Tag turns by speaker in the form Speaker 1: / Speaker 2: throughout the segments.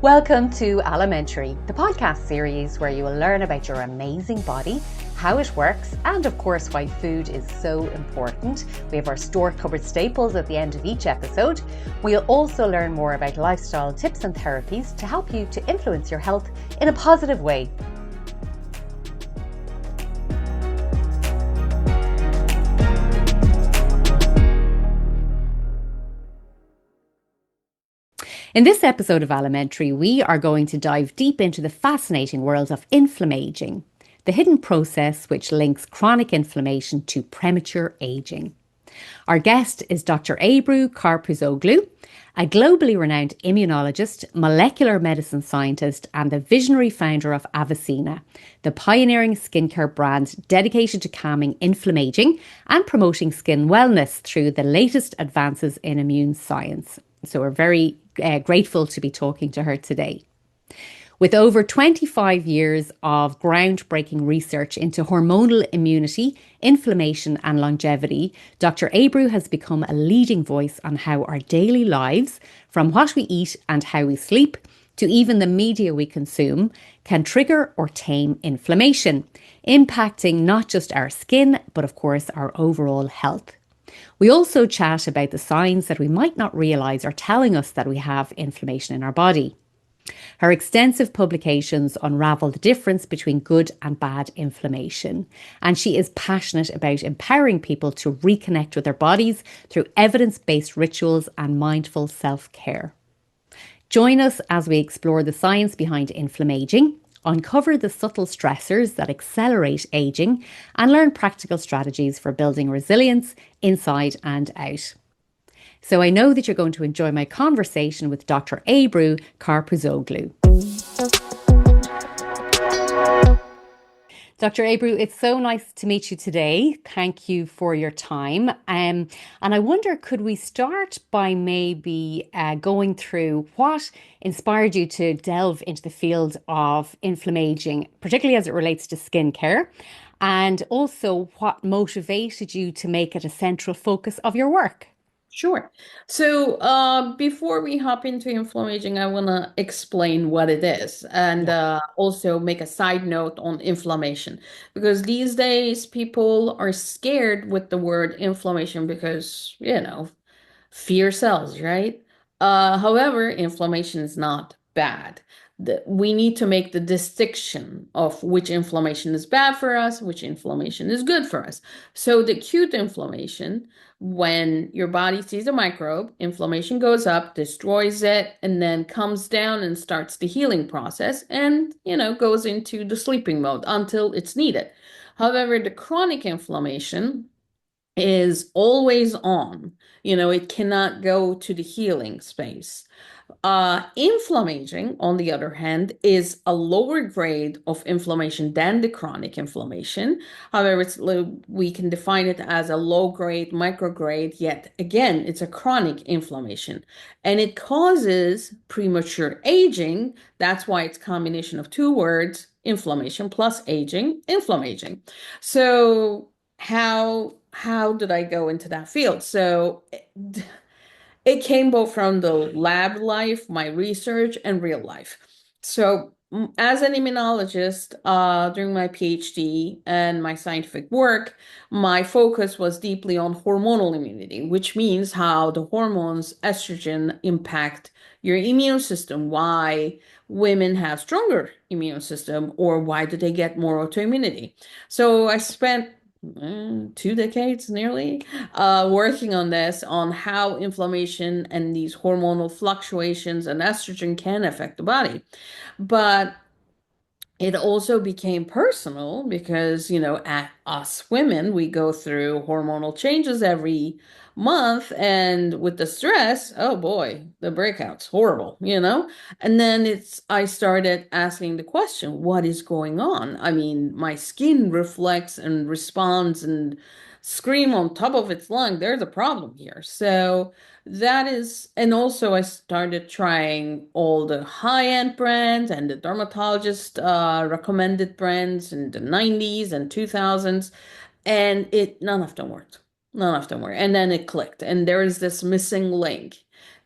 Speaker 1: Welcome to Alimentary, the podcast series where you will learn about your amazing body, how it works, and of course why food is so important. We have our store cupboard staples at the end of each episode. We'll also learn more about lifestyle tips and therapies to help you to influence your health in a positive way. In this episode of Alimentary, we are going to dive deep into the fascinating world of inflammaging, the hidden process which links chronic inflammation to premature aging. Our guest is Dr Ebru Karpuzoglu, a globally renowned immunologist, molecular medicine scientist, and the visionary founder of Aveseena, the pioneering skincare brand dedicated to calming inflammaging and promoting skin wellness through the latest advances in immune science. So we're very grateful to be talking to her today. With over 25 years of groundbreaking research into hormonal immunity, inflammation and longevity, Dr. Ebru has become a leading voice on how our daily lives, from what we eat and how we sleep, to even the media we consume, can trigger or tame inflammation, impacting not just our skin, but of course our overall health. We also chat about the signs that we might not realise are telling us that we have inflammation in our body. Her extensive publications unravel the difference between good and bad inflammation, and she is passionate about empowering people to reconnect with their bodies through evidence-based rituals and mindful self-care. Join us as we explore the science behind inflammaging, uncover the subtle stressors that accelerate aging, and learn practical strategies for building resilience inside and out. So I know that you're going to enjoy my conversation with Dr. Ebru Karpuzoglu. Dr. Ebru, it's so nice to meet you today. Thank you for your time. And I wonder, could we start by maybe going through what inspired you to delve into the field of inflammaging, particularly as it relates to skincare, and also what motivated you to make it a central focus of your work?
Speaker 2: Sure. So before we hop into inflammaging, I want to explain what it is and
Speaker 1: Yeah.
Speaker 2: also make a side note on inflammation because these days people are scared with the word inflammation because, fear sells, right? However, inflammation is not bad. We need to make the distinction of which inflammation is bad for us, which inflammation is good for us. So the acute inflammation, when your body sees a microbe, inflammation goes up, destroys it, and then comes down and starts the healing process and, goes into the sleeping mode until it's needed. However, the chronic inflammation is always on. It cannot go to the healing space. Inflammaging, on the other hand, is a lower grade of inflammation than the chronic inflammation. However, we can define it as a low grade, micrograde, yet again, it's a chronic inflammation. And it causes premature aging. That's why it's a combination of two words, inflammation plus aging, inflammaging. So how did I go into that field? So it came both from the lab life, my research, and real life. So, as an immunologist, during my PhD and my scientific work, my focus was deeply on hormonal immunity, which means how the hormones estrogen impact your immune system, why women have stronger immune system, or why do they get more autoimmunity. So I spent 2 decades nearly working on this, on how inflammation and these hormonal fluctuations and estrogen can affect the body. But it also became personal because, at us women, we go through hormonal changes every month. And with the stress, oh boy, the breakout's horrible. And then I started asking the question, what is going on? I mean, my skin reflects and responds and scream on top of its lung. There's a problem here. So that is, and also I started trying all the high-end brands and the dermatologist recommended brands in the 90s and 2000s, and none of them worked. None of them worked. And then it clicked, and there is this missing link.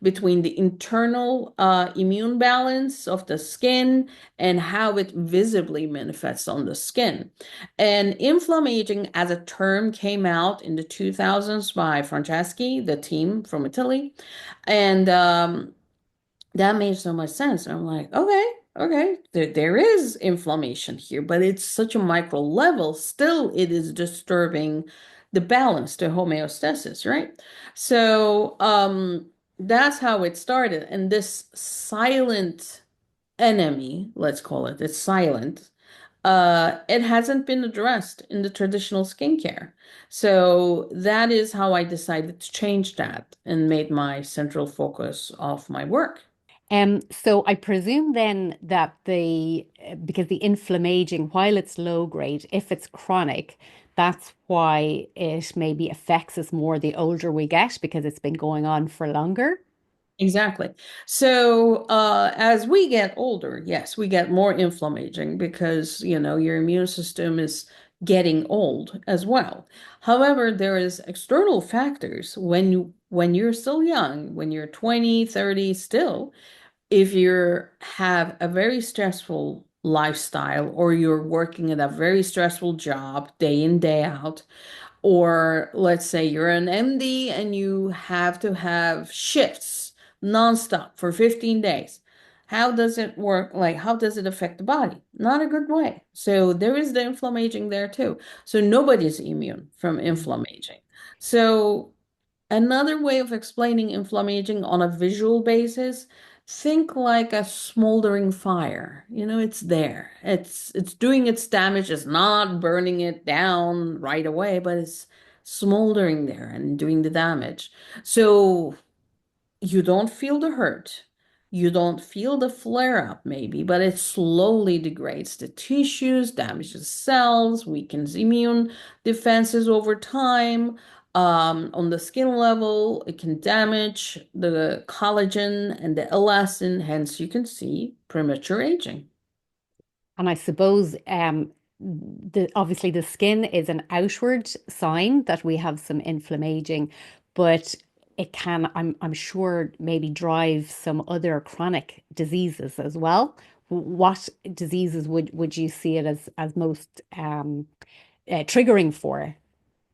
Speaker 2: between the internal immune balance of the skin and how it visibly manifests on the skin. And inflammaging as a term came out in the 2000s by Franceschi, the team from Italy. And that made so much sense. I'm like, okay, there is inflammation here, but it's such a micro level. Still, it is disturbing the balance, the homeostasis, right? So, that's how it started. And this silent enemy, let's call it, it's silent. It hasn't been addressed in the traditional skincare. So that is how I decided to change that and made my central focus of my work.
Speaker 1: So I presume then that because the inflammaging, while it's low grade, if it's chronic, that's why it maybe affects us more the older we get because it's been going on for longer.
Speaker 2: Exactly. So, as we get older, yes, we get more inflammaging because, your immune system is getting old as well. However, there is external factors when you're still young, when you're 20, 30, still, if you have a very stressful lifestyle or you're working at a very stressful job day in, day out, or let's say you're an MD and you have to have shifts nonstop for 15 days. How does it work? Like, how does it affect the body? Not a good way. So there is the inflammaging there too. So nobody's immune from inflammaging. So another way of explaining inflammaging on a visual basis, think like a smoldering fire. It's there. It's doing its damage. It's not burning it down right away, but it's smoldering there and doing the damage. So you don't feel the hurt. You don't feel the flare up, maybe, but it slowly degrades the tissues, damages cells, weakens immune defenses over time. On the skin level, it can damage the collagen and the elastin, hence, you can see premature aging.
Speaker 1: And I suppose obviously the skin is an outward sign that we have some inflammaging, but it can, I'm sure, maybe drive some other chronic diseases as well. What diseases would you see it as most triggering for?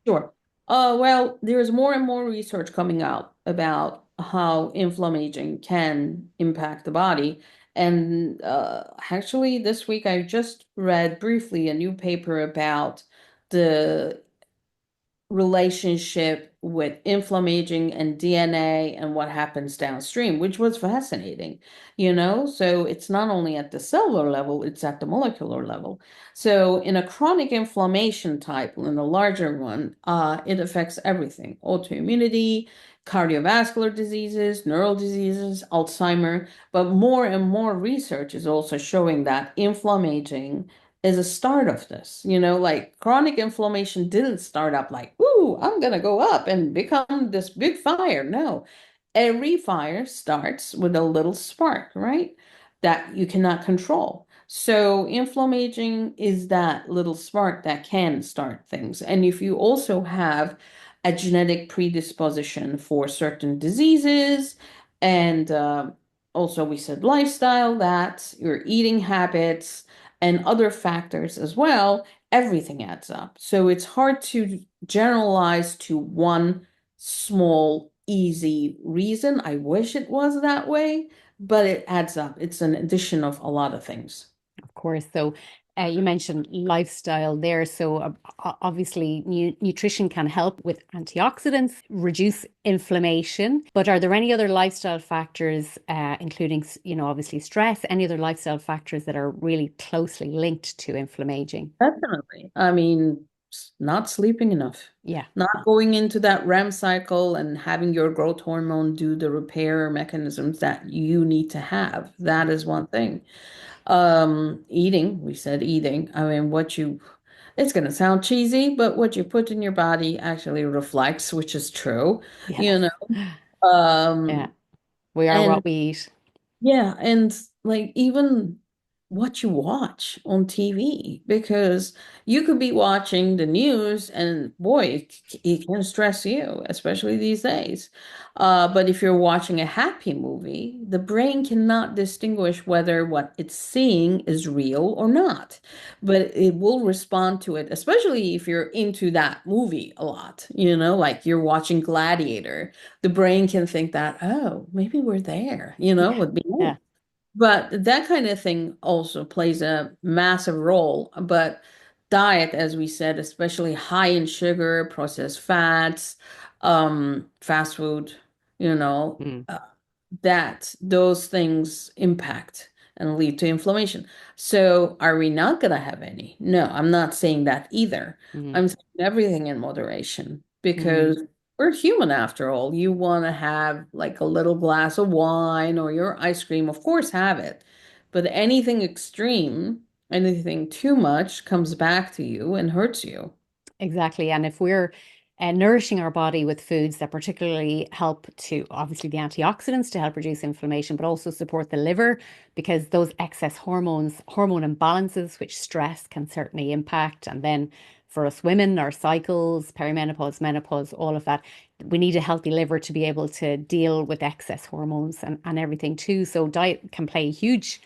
Speaker 2: Sure. Well, there's more and more research coming out about how inflammaging can impact the body. And actually, this week I just read briefly a new paper about the relationship with inflammaging and DNA and what happens downstream, which was fascinating. So it's not only at the cellular level, it's at the molecular level. So in a chronic inflammation type, in the larger one, it affects everything: autoimmunity, cardiovascular diseases, neural diseases, Alzheimer. But more and more research is also showing that inflammaging is a start of this. Like chronic inflammation didn't start up like, ooh, I'm gonna go up and become this big fire. No, every fire starts with a little spark, right? That you cannot control. So inflammaging is that little spark that can start things. And if you also have a genetic predisposition for certain diseases, and also we said lifestyle, that your eating habits and other factors as well, everything adds up. So it's hard to generalize to one small, easy reason. I wish it was that way, but it adds up. It's an addition of a lot of things.
Speaker 1: Of course. So you mentioned lifestyle there. So obviously, nutrition can help with antioxidants, reduce inflammation. But are there any other lifestyle factors, including, obviously stress, any other lifestyle factors that are really closely linked to inflammaging?
Speaker 2: Definitely. I mean, not sleeping enough,
Speaker 1: Yeah.
Speaker 2: not going into that REM cycle and having your growth hormone do the repair mechanisms that you need to have. That is one thing. Eating, we said eating. I mean, it's going to sound cheesy, but what you put in your body actually reflects, which is true, you
Speaker 1: Yes.
Speaker 2: know.
Speaker 1: Yeah.
Speaker 2: Um,
Speaker 1: We are
Speaker 2: and
Speaker 1: what we eat.
Speaker 2: yeah, and like even what you watch on TV, because you could be watching the news and boy, it can stress you, especially these days. But if you're watching a happy movie, the brain cannot distinguish whether what it's seeing is real or not. But it will respond to it, especially if you're into that movie a lot, like you're watching Gladiator. The brain can think that, oh, maybe we're there,
Speaker 1: Yeah.
Speaker 2: would be
Speaker 1: Yeah.
Speaker 2: nice. But that kind of thing also plays a massive role. But diet, as we said, especially high in sugar, processed fats, fast food, you know,
Speaker 1: Mm,
Speaker 2: uh, that those things impact and lead to inflammation. So are we not going to have any? No, I'm not saying that either.
Speaker 1: mm,
Speaker 2: I'm saying everything in moderation
Speaker 1: mm.
Speaker 2: because we're human after all. You want to have like a little glass of wine or your ice cream, of course, have it. But anything extreme, anything too much comes back to you and hurts you.
Speaker 1: Exactly. And if we're nourishing our body with foods that particularly help to, obviously, the antioxidants to help reduce inflammation, but also support the liver, because those excess hormone imbalances, which stress can certainly impact. And then for us women, our cycles, perimenopause, menopause, all of that, we need a healthy liver to be able to deal with excess hormones and everything too. So diet can play a huge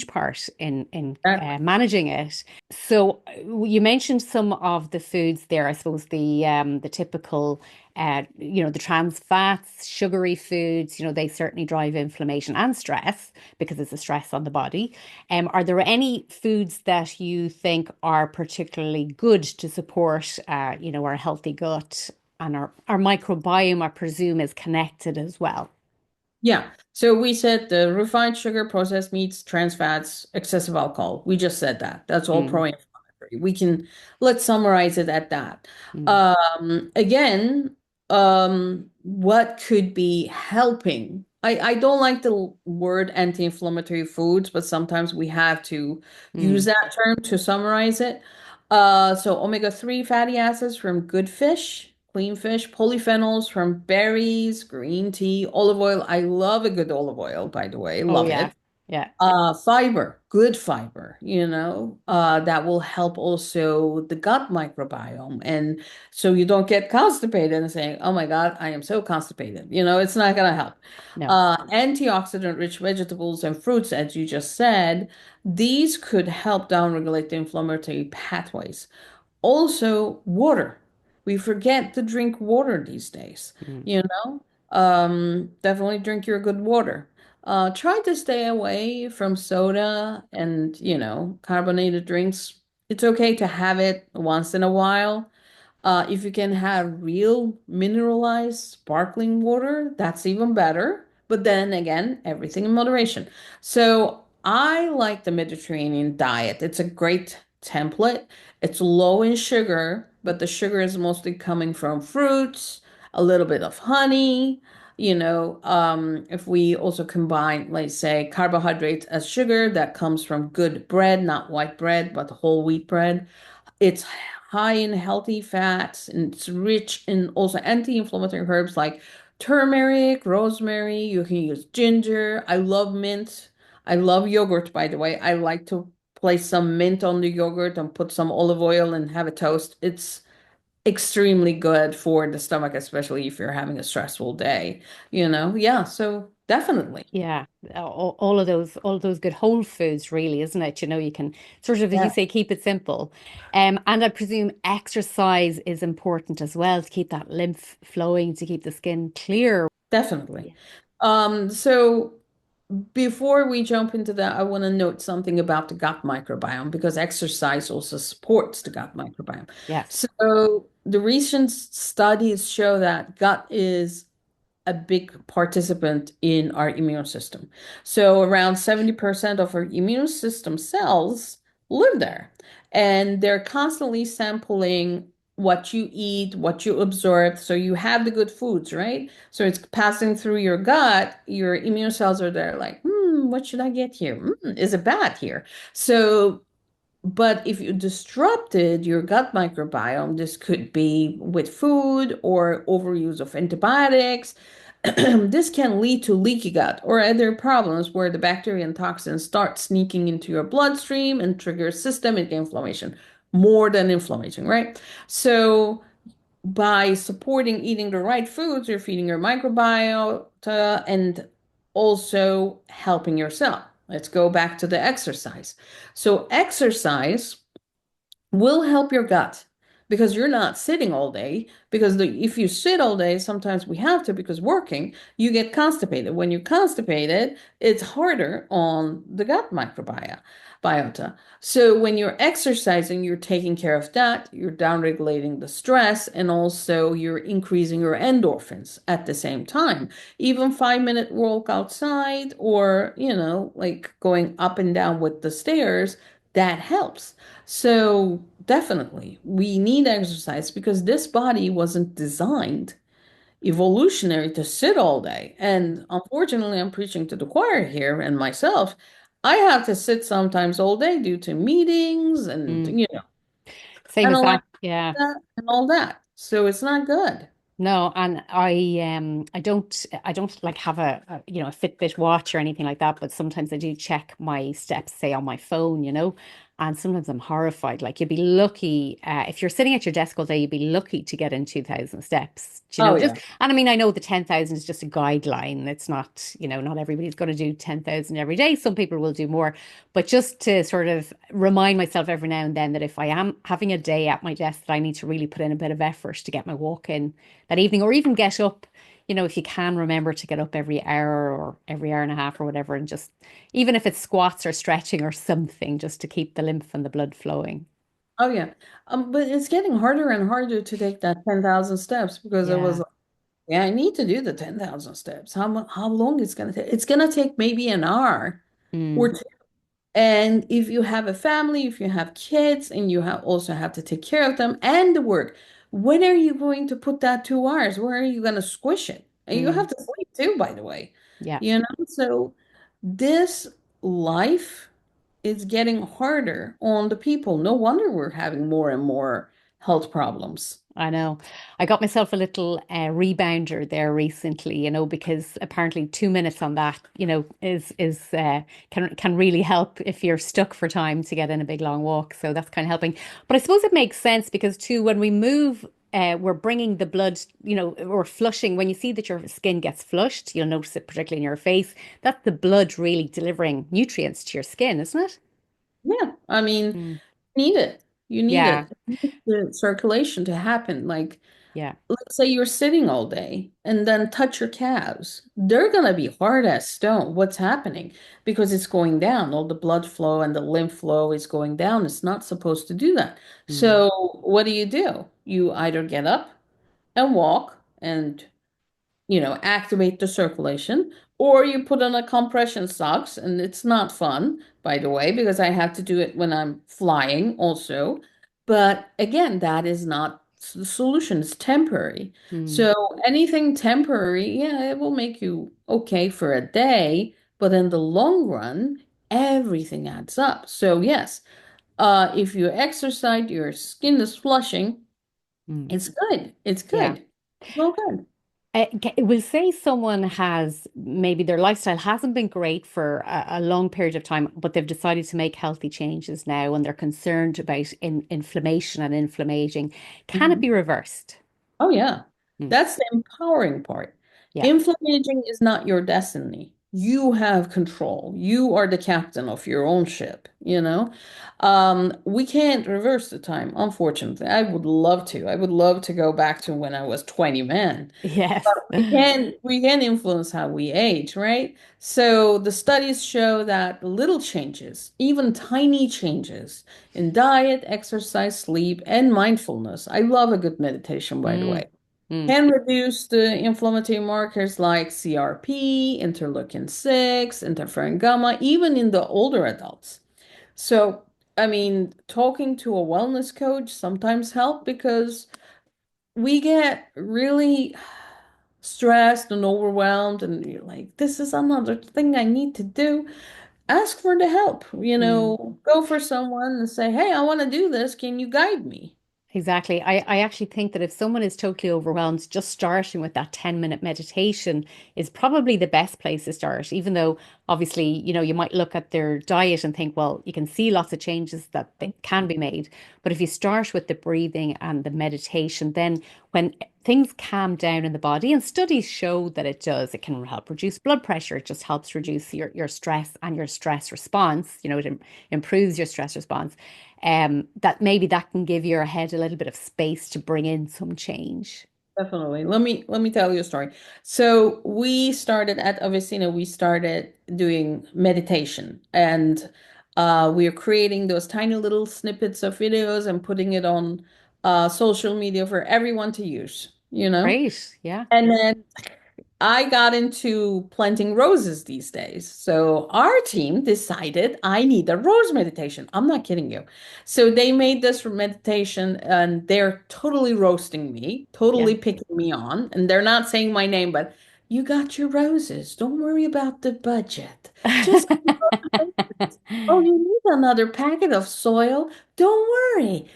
Speaker 1: part in
Speaker 2: Exactly.
Speaker 1: managing it. So you mentioned some of the foods there. I suppose the typical, the trans fats, sugary foods. They certainly drive inflammation and stress because it's a stress on the body. Are there any foods that you think are particularly good to support, our healthy gut and our microbiome? I presume is connected as well.
Speaker 2: Yeah. So we said the refined sugar, processed meats, trans fats, excessive alcohol. We just said that. That's all
Speaker 1: Mm,
Speaker 2: pro-inflammatory. Let's summarize it at that.
Speaker 1: mm,
Speaker 2: Again, what could be helping? I don't like the word anti-inflammatory foods, but sometimes we have to use
Speaker 1: mm.
Speaker 2: that term to summarize it. So omega-3 fatty acids from good fish, clean fish, polyphenols from berries, green tea, olive oil. I love a good olive oil, by the way,
Speaker 1: Oh
Speaker 2: love
Speaker 1: yeah,
Speaker 2: it.
Speaker 1: yeah.
Speaker 2: Fiber, good fiber, that will help also the gut microbiome. And so you don't get constipated and saying, oh my God, I am so constipated. It's not going to help.
Speaker 1: No.
Speaker 2: Antioxidant-rich vegetables and fruits, as you just said, these could help downregulate the inflammatory pathways. Also, water. We forget to drink water these days,
Speaker 1: Mm.
Speaker 2: you know? Definitely drink your good water. Try to stay away from soda and, carbonated drinks. It's okay to have it once in a while. If you can have real mineralized sparkling water, that's even better. But then again, everything in moderation. So I like the Mediterranean diet. It's a great template. It's low in sugar, but the sugar is mostly coming from fruits, a little bit of honey. If we also combine, let's say, carbohydrates as sugar, that comes from good bread, not white bread, but whole wheat bread. It's high in healthy fats and it's rich in also anti-inflammatory herbs like turmeric, rosemary. You can use ginger. I love mint. I love yogurt, by the way. I like to place some mint on the yogurt and put some olive oil and have a toast. It's extremely good for the stomach, especially if you're having a stressful day, Yeah, so definitely.
Speaker 1: Yeah, all of those good whole foods, really, isn't it? You can sort of, as you
Speaker 2: Yeah,
Speaker 1: say, keep it simple. And I presume exercise is important as well to keep that lymph flowing, to keep the skin clear.
Speaker 2: definitely.
Speaker 1: Yeah.
Speaker 2: So before we jump into that, I want to note something about the gut microbiome because exercise also supports the gut microbiome.
Speaker 1: Yes.
Speaker 2: So the recent studies show that gut is a big participant in our immune system. So around 70% of our immune system cells live there. And they're constantly sampling what you eat, what you absorb. So you have the good foods, right? So it's passing through your gut. Your immune cells are there like, what should I get here? Is it bad here? So but if you disrupted your gut microbiome, this could be with food or overuse of antibiotics. This can lead to leaky gut or other problems where the bacteria and toxins start sneaking into your bloodstream and trigger systemic inflammation more than inflammation, right? So by supporting eating the right foods, you're feeding your microbiota and also helping yourself. Let's go back to the exercise. So exercise will help your gut because you're not sitting all day. Because if you sit all day, sometimes we have to because working, you get constipated. When you're constipated, it's harder on the gut microbiota. Biota. So when you're exercising, you're taking care of that, you're downregulating the stress, and also you're increasing your endorphins at the same time. Even 5 minute walk outside or, like going up and down with the stairs, that helps. So definitely, we need exercise because this body wasn't designed evolutionary to sit all day. And unfortunately, I'm preaching to the choir here and myself. I have to sit sometimes all day due to meetings and
Speaker 1: Mm. Same
Speaker 2: and
Speaker 1: as
Speaker 2: all
Speaker 1: that. Yeah.
Speaker 2: that and all that. So it's not good.
Speaker 1: No, and I don't like have a Fitbit watch or anything like that, but sometimes I do check my steps, say on my phone, and sometimes I'm horrified. Like you'd be lucky if you're sitting at your desk all day, you'd be lucky to get in 2,000 steps.
Speaker 2: Oh
Speaker 1: Just
Speaker 2: yeah.
Speaker 1: and I mean I know the 10,000 is just a guideline. It's not, not everybody's going to do 10,000 every day. Some people will do more, but just to sort of remind myself every now and then that if I am having a day at my desk, that I need to really put in a bit of effort to get my walk in that evening, or even get up, if you can remember to get up every hour or every hour and a half or whatever, and just even if it's squats or stretching or something, just to keep the lymph and the blood flowing.
Speaker 2: Oh yeah. But it's getting harder and harder to take that 10,000 steps because it was
Speaker 1: Yeah.
Speaker 2: like, yeah, I need to do the 10,000 steps. How long it's gonna take? It's gonna take maybe an hour or
Speaker 1: Mm,
Speaker 2: two. And if you have a family, if you have kids, and you also have to take care of them and the work, when are you going to put that 2 hours? Where are you going to squish it? And you have
Speaker 1: mm,
Speaker 2: to sleep too, by the way.
Speaker 1: yeah.
Speaker 2: So this life is getting harder on the people. No wonder we're having more and more health problems.
Speaker 1: I know. I got myself a little rebounder there recently, because apparently 2 minutes on that, is can really help if you're stuck for time to get in a big long walk. So that's kind of helping. But I suppose it makes sense because too, when we move, we're bringing the blood, or flushing. When you see that your skin gets flushed, you'll notice it particularly in your face. That's the blood really delivering nutrients to your skin, isn't it?
Speaker 2: Yeah, I mean,
Speaker 1: Mm.
Speaker 2: you need it. You need
Speaker 1: Yeah.
Speaker 2: it. You need the circulation to happen. Like,
Speaker 1: Yeah.
Speaker 2: let's say you're sitting all day and then touch your calves. They're going to be hard as stone. What's happening? Because it's going down. All the blood flow and the lymph flow is going down. It's not supposed to do that.
Speaker 1: Mm.
Speaker 2: So, what do? You either get up and walk and activate the circulation, or you put on a compression socks, and it's not fun, by the way, because I have to do it when I'm flying also. But again, that is not the solution. It's temporary.
Speaker 1: Mm.
Speaker 2: So anything temporary, yeah, it will make you okay for a day, but in the long run, everything adds up. So yes, if you exercise, your skin is flushing,
Speaker 1: Mm.
Speaker 2: it's good. It's
Speaker 1: Yeah.
Speaker 2: good. It's all good.
Speaker 1: We'll say someone has maybe their lifestyle hasn't been great for a long period of time, but they've decided to make healthy changes now and they're concerned about inflammation and inflammaging. Can it
Speaker 2: Mhm.
Speaker 1: be reversed?
Speaker 2: Oh, yeah.
Speaker 1: Mm.
Speaker 2: That's the empowering part.
Speaker 1: Yeah.
Speaker 2: Inflammaging is not your destiny. You have control. You are the captain of your own ship. We can't reverse the time, unfortunately. I would love to. I would love to go back to when I was 20, man.
Speaker 1: Yes.
Speaker 2: We can influence how we age, right? So the studies show that little changes, even tiny changes in diet, exercise, sleep, and mindfulness. I love a good meditation, by the way,
Speaker 1: Mm. Mm.
Speaker 2: can reduce the inflammatory markers like CRP, interleukin 6, interferon gamma, even in the older adults. So, I mean, talking to a wellness coach sometimes help because we get really stressed and overwhelmed, and you're like, this is another thing I need to do. Ask for the help,
Speaker 1: Mm.
Speaker 2: go for someone and say, hey, I want to do this. Can you guide me?
Speaker 1: Exactly. I actually think that if someone is totally overwhelmed, just starting with that 10-minute meditation is probably the best place to start, even though obviously, you might look at their diet and think, well, you can see lots of changes that can be made. But if you start with the breathing and the meditation, then when things calm down in the body, and studies show that it does, it can help reduce blood pressure. It just helps reduce your stress and your stress response. It improves your stress response, that maybe that can give your head a little bit of space to bring in some change.
Speaker 2: Definitely. Let me tell you a story. So we started at Aveseena, we started doing meditation, and we are creating those tiny little snippets of videos and putting it on social media for everyone to use, you know?
Speaker 1: Great. Yeah.
Speaker 2: And then I got into planting roses these days. So our team decided I need a rose meditation. I'm not kidding you. So they made this meditation and they're totally roasting me,
Speaker 1: Yeah.
Speaker 2: totally picking me on. And they're not saying my name, but you got your roses. Don't worry about the budget. Just, oh, you need another packet of soil. Don't worry.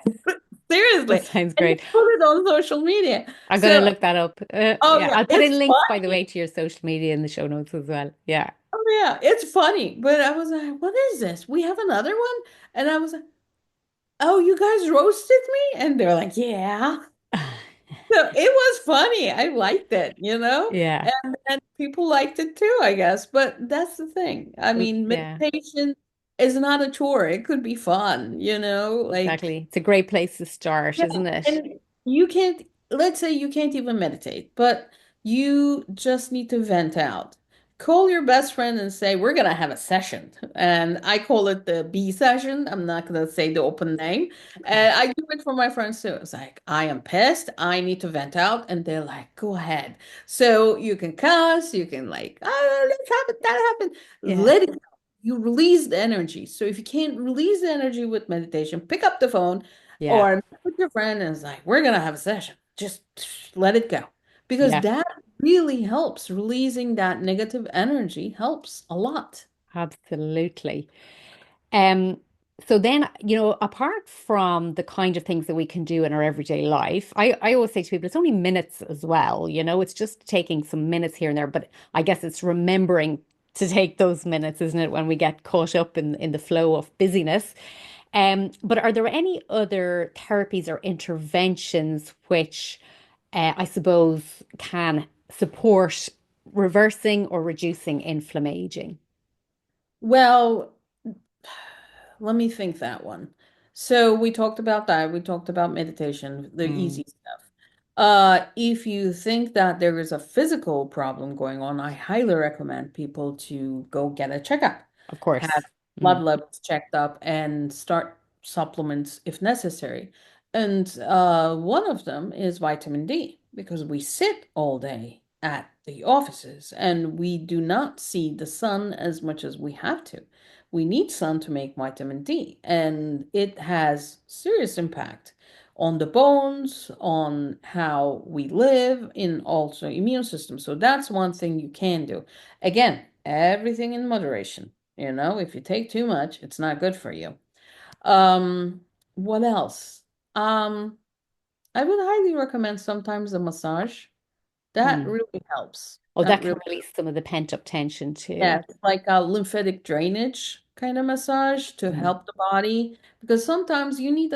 Speaker 1: That
Speaker 2: Seriously.
Speaker 1: sounds
Speaker 2: And they
Speaker 1: great.
Speaker 2: put it on social media.
Speaker 1: I'm going to
Speaker 2: So,
Speaker 1: look that up.
Speaker 2: oh
Speaker 1: Yeah,
Speaker 2: yeah,
Speaker 1: I'll put
Speaker 2: it's
Speaker 1: in links, by the way,
Speaker 2: funny.
Speaker 1: to your social media in the show notes as well. Yeah.
Speaker 2: Oh yeah, it's funny, but I was like, "What is this? We have another one?" And I was like, "Oh, you guys roasted me?" And they're like, "Yeah." So it was funny. I liked it, you know?
Speaker 1: Yeah.
Speaker 2: And people liked it too, I guess. But that's the thing. I mean,
Speaker 1: Yeah,
Speaker 2: meditation is not a chore. It could be fun, like
Speaker 1: exactly. It's a great place to start,
Speaker 2: yeah,
Speaker 1: isn't it?
Speaker 2: and you can't, let's say you can't even meditate, but you just need to vent out. Call your best friend and say, we're gonna have a session. And I call it the B session. I'm not gonna say the open name. And I do it for my friends too. It's like, I am pissed. I need to vent out. And they're like, go ahead. So you can cuss, you can like, oh, this happened, that happened.
Speaker 1: Yeah.
Speaker 2: Let it go. You release the energy. So if you can't release the energy with meditation, pick up the phone
Speaker 1: Yeah.
Speaker 2: or with your friend and it's like, we're gonna have a session. Just let it go. Because
Speaker 1: Yeah.
Speaker 2: that really helps. Releasing that negative energy helps a lot.
Speaker 1: Absolutely. Um, so then, apart from the kind of things that we can do in our everyday life, I always say to people, it's only minutes as well. It's just taking some minutes here and there, but I guess it's remembering to take those minutes, isn't it, when we get caught up in the flow of busyness. But are there any other therapies or interventions which I suppose can support reversing or reducing inflammaging?
Speaker 2: Well, let me think that one. So we talked about that. We talked about meditation, the
Speaker 1: Mm,
Speaker 2: easy stuff. If you think that there is a physical problem going on, I highly recommend people to go get a checkup,
Speaker 1: of
Speaker 2: have
Speaker 1: course.
Speaker 2: blood
Speaker 1: Mm,
Speaker 2: levels checked up, and start supplements if necessary. And one of them is vitamin D because we sit all day at the offices and we do not see the sun as much as we have to. We need sun to make vitamin D, and it has serious impact on the bones, on how we live, in also immune system. So that's one thing you can do. Again, everything in moderation. If you take too much, it's not good for you. What else? Um, I would highly recommend sometimes a massage. That
Speaker 1: mm.
Speaker 2: really helps.
Speaker 1: Oh,
Speaker 2: That
Speaker 1: that can
Speaker 2: really
Speaker 1: release some of the pent-up tension too.
Speaker 2: Yes, like a lymphatic drainage kind of massage to
Speaker 1: Mm.
Speaker 2: help the body because sometimes you need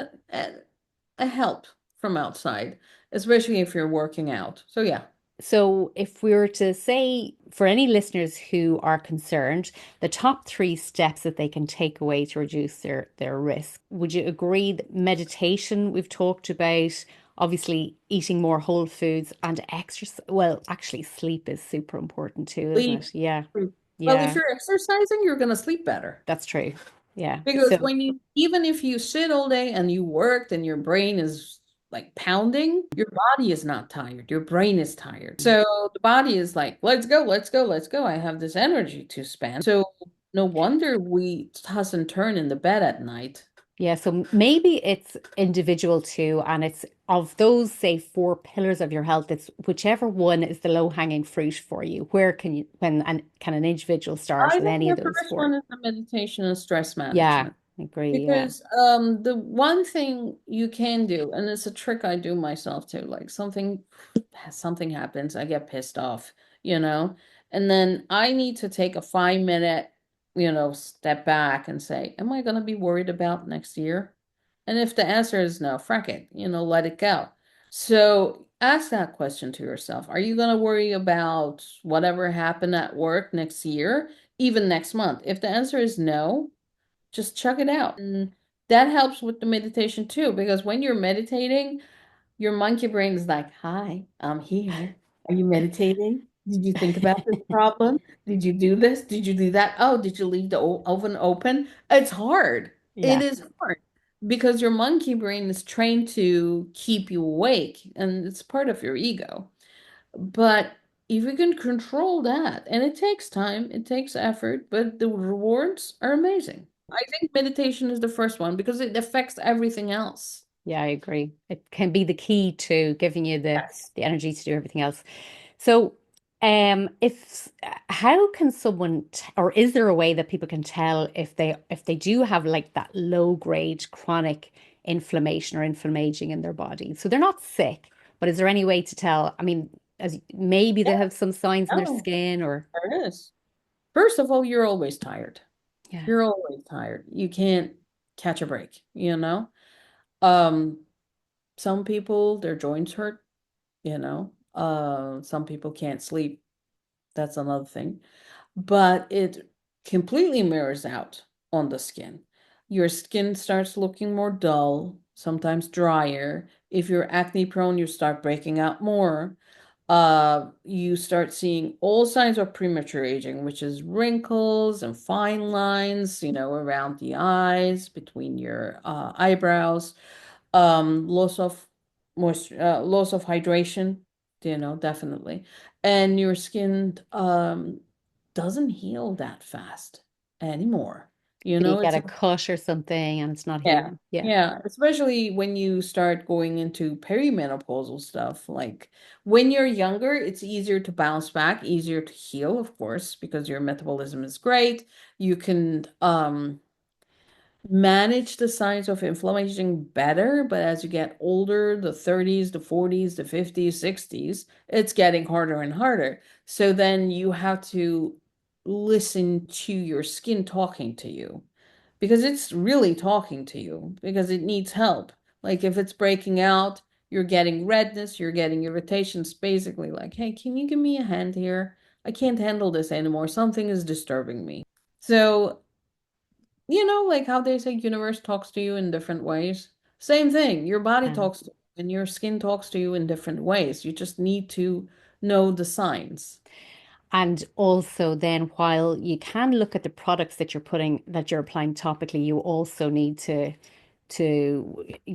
Speaker 2: a help from outside, especially if you're working out. So yeah,
Speaker 1: So, if we were to say for any listeners who are concerned, the top three steps that they can take away to reduce their risk, would you agree that meditation we've talked about, obviously eating more whole foods and exercise? Well, actually, sleep is super important too, isn't
Speaker 2: sleep.
Speaker 1: it? Yeah,
Speaker 2: Well, if
Speaker 1: yeah,
Speaker 2: you're exercising, you're gonna sleep better.
Speaker 1: that's true. Yeah.
Speaker 2: Because
Speaker 1: So,
Speaker 2: when even if you sit all day and you worked and your brain is like pounding, your body is not tired. Your brain is tired. So the body is like, let's go, let's go, let's go. I have this energy to spend. So no wonder we toss and turn in the bed at night.
Speaker 1: yeah, so maybe it's individual too, and it's of those, say, four pillars of your health, it's whichever one is the low-hanging fruit for you. Where can you, when and can an individual start
Speaker 2: I
Speaker 1: with
Speaker 2: think
Speaker 1: any of
Speaker 2: the
Speaker 1: those
Speaker 2: first
Speaker 1: four?
Speaker 2: one is the meditation and stress
Speaker 1: Yeah,
Speaker 2: management.
Speaker 1: Agree. Yeah.
Speaker 2: Because the one thing you can do, and it's a trick I do myself too, like something happens, I get pissed off, you know, and then I need to take a 5 minute, step back and say, am I going to be worried about next year? And if the answer is no, frack it, let it go. So ask that question to yourself. Are you going to worry about whatever happened at work next year, even next month? If the answer is no, just chuck it out. And that helps with the meditation too, because when you're meditating, your monkey brain is like, hi, I'm here. Are you meditating? Did you think about this problem? Did you do this? Did you do that? Oh, did you leave the oven open? It's hard. It
Speaker 1: Yeah.
Speaker 2: is hard because your monkey brain is trained to keep you awake and it's part of your ego. But if you can control that, and it takes time, it takes effort, but the rewards are amazing. I think meditation is the first one because it affects everything else.
Speaker 1: Yeah, I agree. It can be the key to giving you
Speaker 2: Yes.
Speaker 1: the energy to do everything else. So, if how can someone or is there a way that people can tell if they do have like that low grade chronic inflammation or inflammaging in their body? So they're not sick, but is there any way to tell? I mean, as maybe they
Speaker 2: Yeah,
Speaker 1: have some signs in their
Speaker 2: no,
Speaker 1: skin or
Speaker 2: there is. First of all, you're always tired.
Speaker 1: yeah,
Speaker 2: You're always tired. You can't catch a break, you know? Um, some people, their joints hurt, you know? Some people can't sleep. That's another thing. But it completely mirrors out on the skin. Your skin starts looking more dull, sometimes drier. If you're acne prone, you start breaking out more. You start seeing all signs of premature aging, which is wrinkles and fine lines, around the eyes, between your eyebrows, loss of moisture, loss of hydration, definitely. And your skin doesn't heal that fast anymore.
Speaker 1: so you get
Speaker 2: It's
Speaker 1: a cut or something and it's not
Speaker 2: yeah.
Speaker 1: healing. Yeah.
Speaker 2: Yeah, especially when you start going into perimenopausal stuff. Like when you're younger, it's easier to bounce back, easier to heal, of course, because your metabolism is great. You can manage the signs of inflammation better, but as you get older, the 30s, the 40s, the 50s, 60s, it's getting harder and harder. So then you have to listen to your skin talking to you because it's really talking to you because it needs help. Like if it's breaking out, you're getting redness, you're getting irritations, basically like, hey, can you give me a hand here? I can't handle this anymore. Something is disturbing me. So like how they say universe talks to you in different ways. Same thing. Your body
Speaker 1: Yeah.
Speaker 2: talks to you and your skin talks to you in different ways. You just need to know the signs.
Speaker 1: And also then while you can look at the products that that you're applying topically, you also need to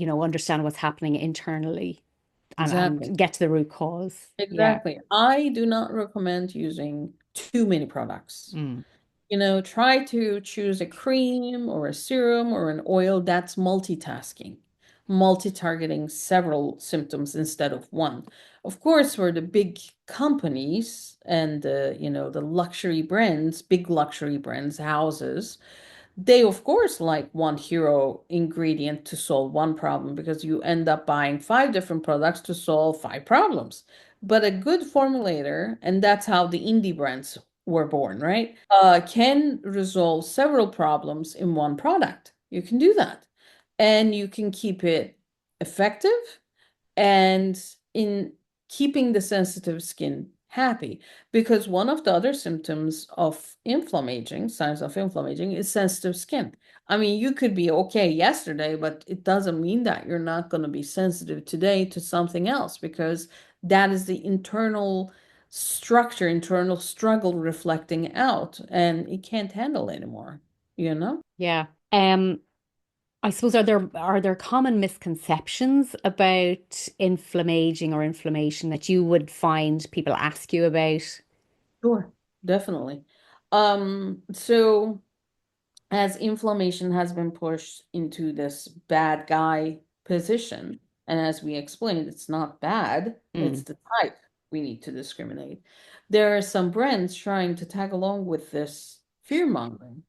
Speaker 1: understand what's happening internally
Speaker 2: Exactly.
Speaker 1: and get to the root cause. Yeah.
Speaker 2: Exactly. I do not recommend using too many products.
Speaker 1: Mm.
Speaker 2: Try to choose a cream or a serum or an oil that's multitasking, multi-targeting several symptoms instead of one. Of course, for the big companies and the luxury brands, big luxury brands, houses, they of course like one hero ingredient to solve one problem because you end up buying five different products to solve five problems. But a good formulator, and that's how the indie brands were born, right? Can resolve several problems in one product. You can do that. And you can keep it effective and in keeping the sensitive skin happy. Because one of the other symptoms of inflammaging, signs of inflammaging, is sensitive skin. I mean, you could be okay yesterday, but it doesn't mean that you're not going to be sensitive today to something else because that is the internal structure, internal struggle reflecting out, and it can't handle anymore, you know?
Speaker 1: Yeah. I suppose are there common misconceptions about inflammaging or inflammation that you would find people ask you about?
Speaker 2: Sure, definitely. So as inflammation has been pushed into this bad guy position, and as we explained, it's not bad, it's
Speaker 1: Mm.
Speaker 2: the type we need to discriminate. There are some brands trying to tag along with this fear mongering.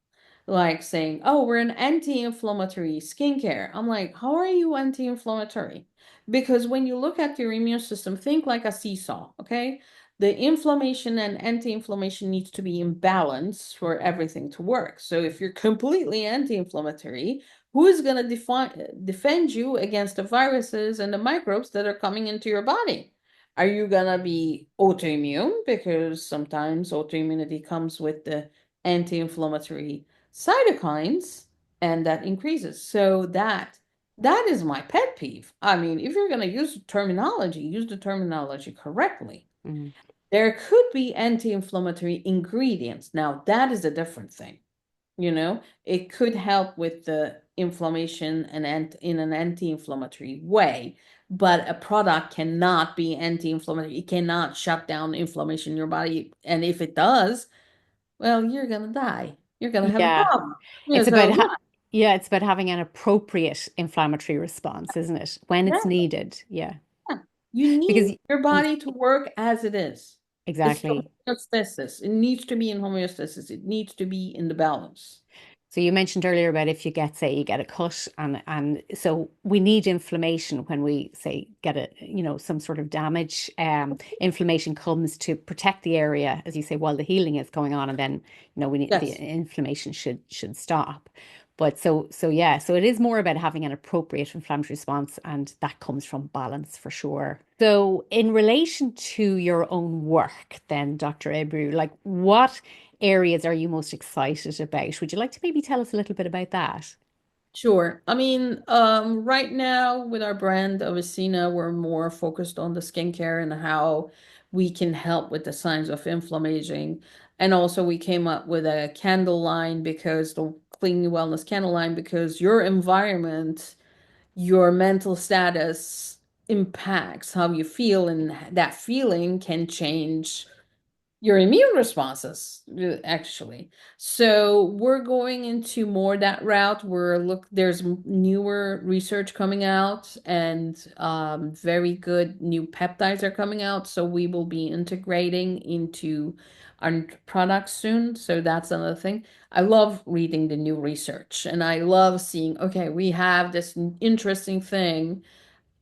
Speaker 2: like saying, oh, we're an anti-inflammatory skincare. I'm like, how are you anti-inflammatory? Because when you look at your immune system, think like a seesaw, okay? The inflammation and anti-inflammation needs to be in balance for everything to work. So if you're completely anti-inflammatory, who is going to defend you against the viruses and the microbes that are coming into your body? Are you going to be autoimmune? Because sometimes autoimmunity comes with the anti-inflammatory cytokines, and that increases. So that is my pet peeve. I mean, if you're going to use the terminology correctly.
Speaker 1: Mm.
Speaker 2: There could be anti-inflammatory ingredients. Now, that is a different thing. It could help with the inflammation and in an anti-inflammatory way, but a product cannot be anti-inflammatory. It cannot shut down inflammation in your body. And if it does, well, you're gonna die. You're gonna have a
Speaker 1: Yeah.
Speaker 2: problem. Yeah,
Speaker 1: It's about
Speaker 2: so
Speaker 1: ha yeah, it's about having an appropriate inflammatory response, isn't it? When
Speaker 2: yeah,
Speaker 1: it's needed. Yeah.
Speaker 2: yeah. You need
Speaker 1: Because
Speaker 2: your body to work as it is. It's the
Speaker 1: exactly.
Speaker 2: homeostasis. It needs to be in homeostasis. It needs to be in the balance.
Speaker 1: So you mentioned earlier about if you get, say, you get a cut, and so we need inflammation when we say get a, some sort of damage. Inflammation comes to protect the area, as you say, while the healing is going on, and then we need the
Speaker 2: Yes.
Speaker 1: inflammation should stop. But so yeah, so it is more about having an appropriate inflammatory response, and that comes from balance for sure. So in relation to your own work, then, Dr. Ebru, like what areas are you most excited about? Would you like to maybe tell us a little bit about that?
Speaker 2: Sure. I mean, right now with our brand Aveseena, we're more focused on the skincare and how we can help with the signs of inflammaging. And also we came up with a candle line because the clean wellness candle line, because your environment, your mental status impacts how you feel, and that feeling can change your immune responses, actually. So we're going into more that route. There's newer research coming out, and very good new peptides are coming out. So we will be integrating into our products soon. So that's another thing. I love reading the new research, and I love seeing, okay, we have this interesting thing,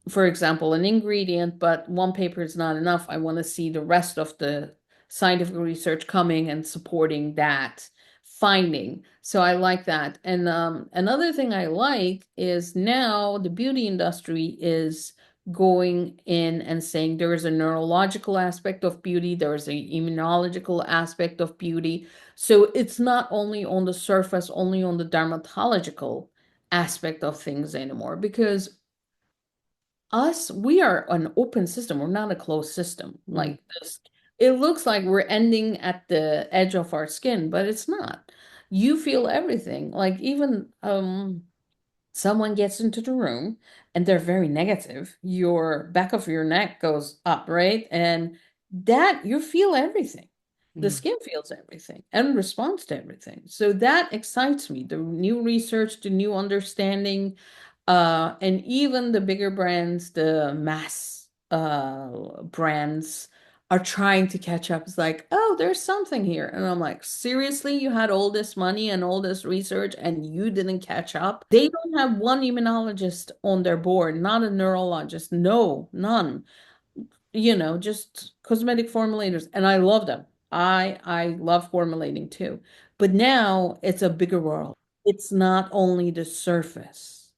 Speaker 2: for example, an ingredient, but one paper is not enough. I want to see the rest of the scientific research coming and supporting that finding. So I like that. And another thing I like is now the beauty industry is going in and saying there is a neurological aspect of beauty, there is an immunological aspect of beauty. So it's not only on the surface, only on the dermatological aspect of things anymore, because we are an open system. We're not a closed system.
Speaker 1: Mm,
Speaker 2: Like this, it looks like we're ending at the edge of our skin, but it's not. You feel everything. Like even someone gets into the room and they're very negative, your back of your neck goes up, right? And that you feel everything. The
Speaker 1: mm.
Speaker 2: skin feels everything and responds to everything. So that excites me. The new research, the new understanding, and even the bigger brands, the mass brands are trying to catch up. It's like, oh, there's something here. And I'm like, seriously, you had all this money and all this research and you didn't catch up? They don't have one immunologist on their board, not a neurologist. No, none. Just cosmetic formulators. And I love them. I love formulating too. But now it's a bigger world. It's not only the surface.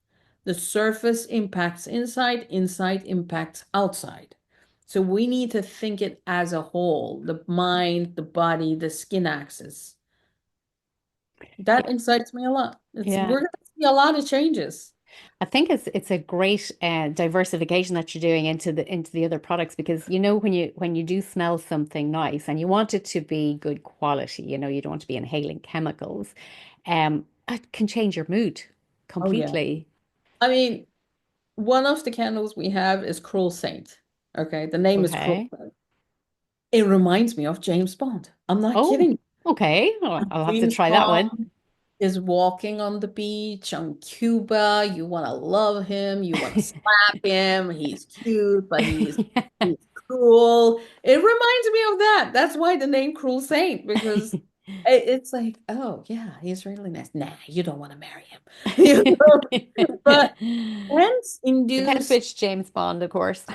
Speaker 2: The surface impacts inside, inside impacts outside. So we need to think it as a whole, the mind, the body, the skin axis. That
Speaker 1: Yeah,
Speaker 2: excites me a lot.
Speaker 1: yeah.
Speaker 2: We're going to see a lot of changes.
Speaker 1: I think it's a great diversification that you're doing into the other products, because when you do smell something nice and you want it to be good quality, you don't want to be inhaling chemicals, it can change your mood
Speaker 2: Oh yeah.
Speaker 1: completely.
Speaker 2: I mean, one of the candles we have is Cruel Saint. Okay, the name is Cruel
Speaker 1: Okay.
Speaker 2: Saint. It reminds me of James Bond. I'm not
Speaker 1: Oh,
Speaker 2: kidding.
Speaker 1: okay. Well, I'll have to
Speaker 2: James
Speaker 1: try that one.
Speaker 2: Bond is walking on the beach on Cuba. You want to love him. You want to slap him. He's cute, but he's cruel. It reminds me of that. That's why the name Cruel Saint, because It's like, oh yeah, he's really nice. Nah, you don't want to marry him. You know? But hence
Speaker 1: Depends
Speaker 2: induce.
Speaker 1: which James Bond, of course.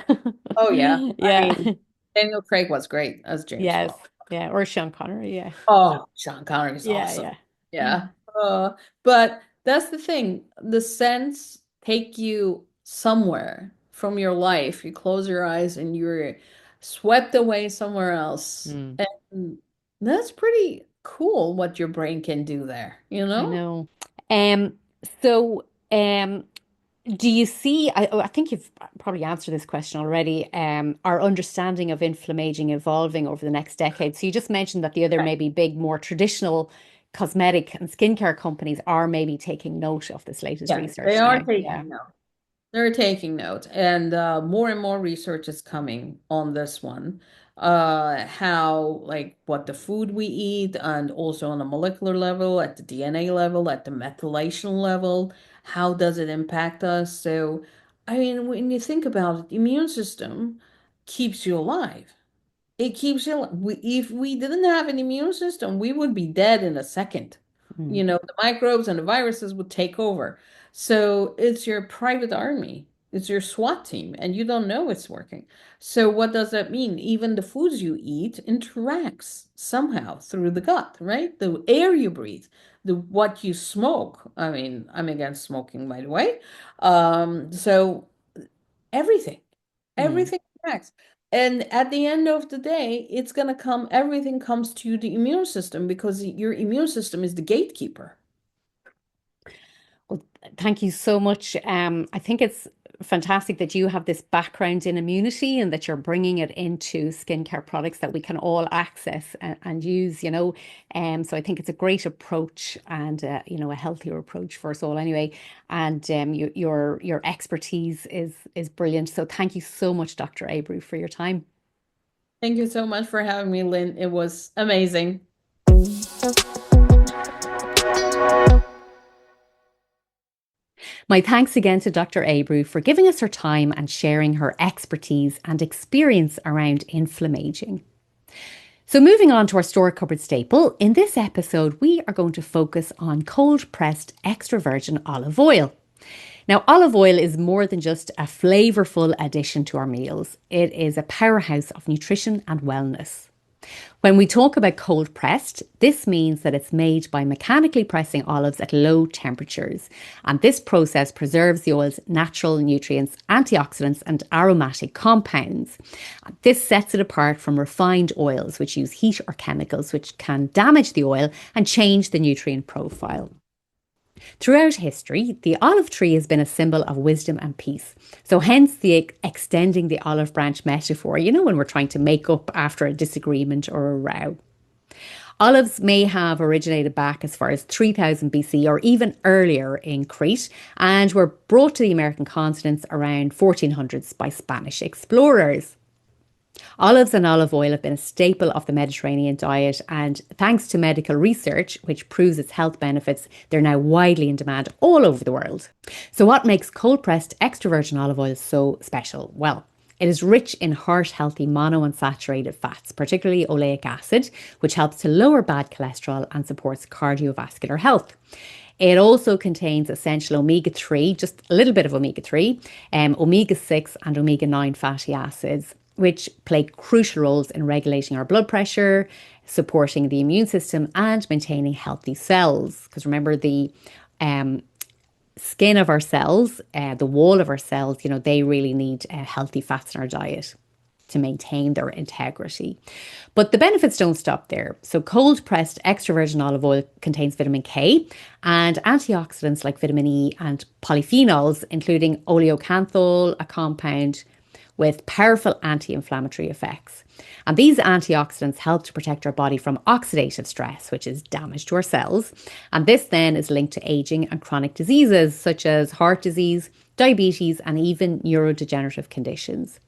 Speaker 2: Oh yeah, I
Speaker 1: Yeah.
Speaker 2: mean, Daniel Craig was great as James
Speaker 1: Yes.
Speaker 2: Bond.
Speaker 1: Yeah. Or Sean Connery. Yeah.
Speaker 2: Oh, Sean Connery is
Speaker 1: Yeah.
Speaker 2: awesome.
Speaker 1: Yeah.
Speaker 2: Yeah. But that's the thing. The scents take you somewhere from your life. You close your eyes and you're swept away somewhere else.
Speaker 1: Mm,
Speaker 2: And that's pretty cool what your brain can do there, you
Speaker 1: I
Speaker 2: know?
Speaker 1: know. Um, so, do you see? I think you've probably answered this question already. Our understanding of inflammaging evolving over the next decade. So you just mentioned that the other
Speaker 2: Right.
Speaker 1: maybe big, more traditional cosmetic and skincare companies are maybe taking note of this latest
Speaker 2: Yes, they
Speaker 1: research
Speaker 2: are
Speaker 1: now. Yeah.
Speaker 2: taking note. They're taking note, and more and more research is coming on this one. How, like, what the food we eat, and also on a molecular level, at the DNA level, at the methylation level, how does it impact us? So, I mean, when you think about it, the immune system keeps you alive. It keeps you, if we didn't have an immune system, we would be dead in a second.
Speaker 1: Mm,
Speaker 2: You know, the microbes and the viruses would take over. So it's your private army. It's your SWAT team, and you don't know it's working. So what does that mean? Even the foods you eat interacts somehow through the gut, right? The air you breathe, the what you smoke. I mean, I'm against smoking, by the way. So everything,
Speaker 1: mm.
Speaker 2: everything connects. And at the end of the day, it's going to come, everything comes to the immune system because your immune system is the gatekeeper.
Speaker 1: Well, thank you so much. I think it's fantastic that you have this background in immunity and that you're bringing it into skincare products that we can all access and use, you know. So I think it's a great approach and, you know, a healthier approach for us all anyway. And your expertise is brilliant. So thank you so much, Dr. Ebru, for your time.
Speaker 2: Thank you so much for having me, Lynn. It was amazing.
Speaker 1: My thanks again to Dr. Ebru for giving us her time and sharing her expertise and experience around inflammaging. So, moving on to our store cupboard staple, in this episode, we are going to focus on cold pressed extra virgin olive oil. Now, olive oil is more than just a flavourful addition to our meals, it is a powerhouse of nutrition and wellness. When we talk about cold pressed, this means that it's made by mechanically pressing olives at low temperatures. And this process preserves the oil's natural nutrients, antioxidants, and aromatic compounds. This sets it apart from refined oils, which use heat or chemicals which can damage the oil and change the nutrient profile. Throughout history, the olive tree has been a symbol of wisdom and peace. So, hence the extending the olive branch metaphor, you know, when we're trying to make up after a disagreement or a row. Olives may have originated back as far as 3000 BC or even earlier in Crete and were brought to the American continents around 1400s by Spanish explorers. Olives and olive oil have been a staple of the Mediterranean diet, and thanks to medical research, which proves its health benefits, they're now widely in demand all over the world. So, what makes cold pressed extra virgin olive oil so special? Well, it is rich in heart healthy monounsaturated fats, particularly oleic acid, which helps to lower bad cholesterol and supports cardiovascular health. It also contains essential omega 3, just a little bit of omega 3, omega 6, and omega 9 fatty acids, which play crucial roles in regulating our blood pressure, supporting the immune system, and maintaining healthy cells. Because remember, the skin of our cells, the wall of our cells, you know, they really need healthy fats in our diet to maintain their integrity. But the benefits don't stop there. So, cold pressed extra virgin olive oil contains vitamin K and antioxidants like vitamin E and polyphenols, including oleocanthal, a compound with powerful anti inflammatory effects. And these antioxidants help to protect our body from oxidative stress, which is damage to our cells. And this then is linked to aging and chronic diseases such as heart disease, diabetes, and even neurodegenerative conditions.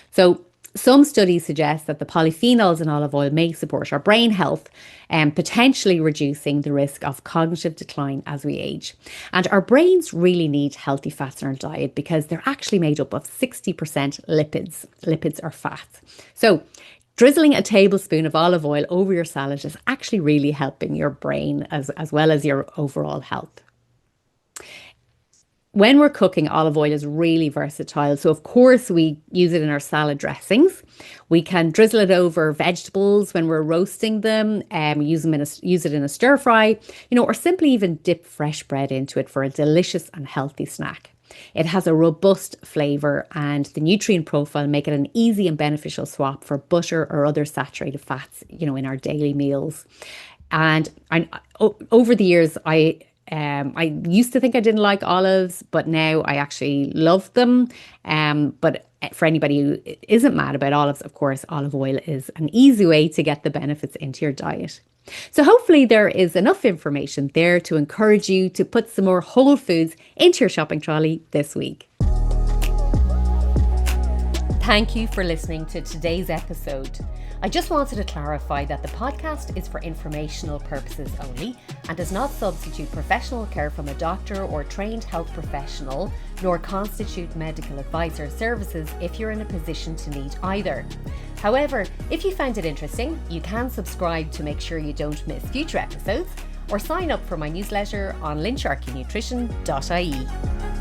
Speaker 1: So, some studies suggest that the polyphenols in olive oil may support our brain health and potentially reducing the risk of cognitive decline as we age. And our brains really need healthy fats in our diet because they're actually made up of 60% lipids. Lipids are fats. So, Drizzling a tablespoon of olive oil over your salad is actually really helping your brain as well as your overall health. When we're cooking, olive oil is really versatile. So, of course, we use it in our salad dressings. We can drizzle it over vegetables when we're roasting them, use it in a stir fry, or simply even dip fresh bread into it for a delicious and healthy snack. It has a robust flavour, and the nutrient profile make it an easy and beneficial swap for butter or other saturated fats, in our daily meals. And over the years, I used to think I didn't like olives, but now I actually love them. But for anybody who isn't mad about olives, of course, olive oil is an easy way to get the benefits into your diet. So hopefully there is enough information there to encourage you to put some more whole foods into your shopping trolley this week. Thank you for listening to today's episode. I just wanted to clarify that the podcast is for informational purposes only and does not substitute professional care from a doctor or trained health professional, nor constitute medical advice or services if you're in a position to need either. However, if you found it interesting, you can subscribe to make sure you don't miss future episodes, or sign up for my newsletter on lynsharkeynutrition.ie.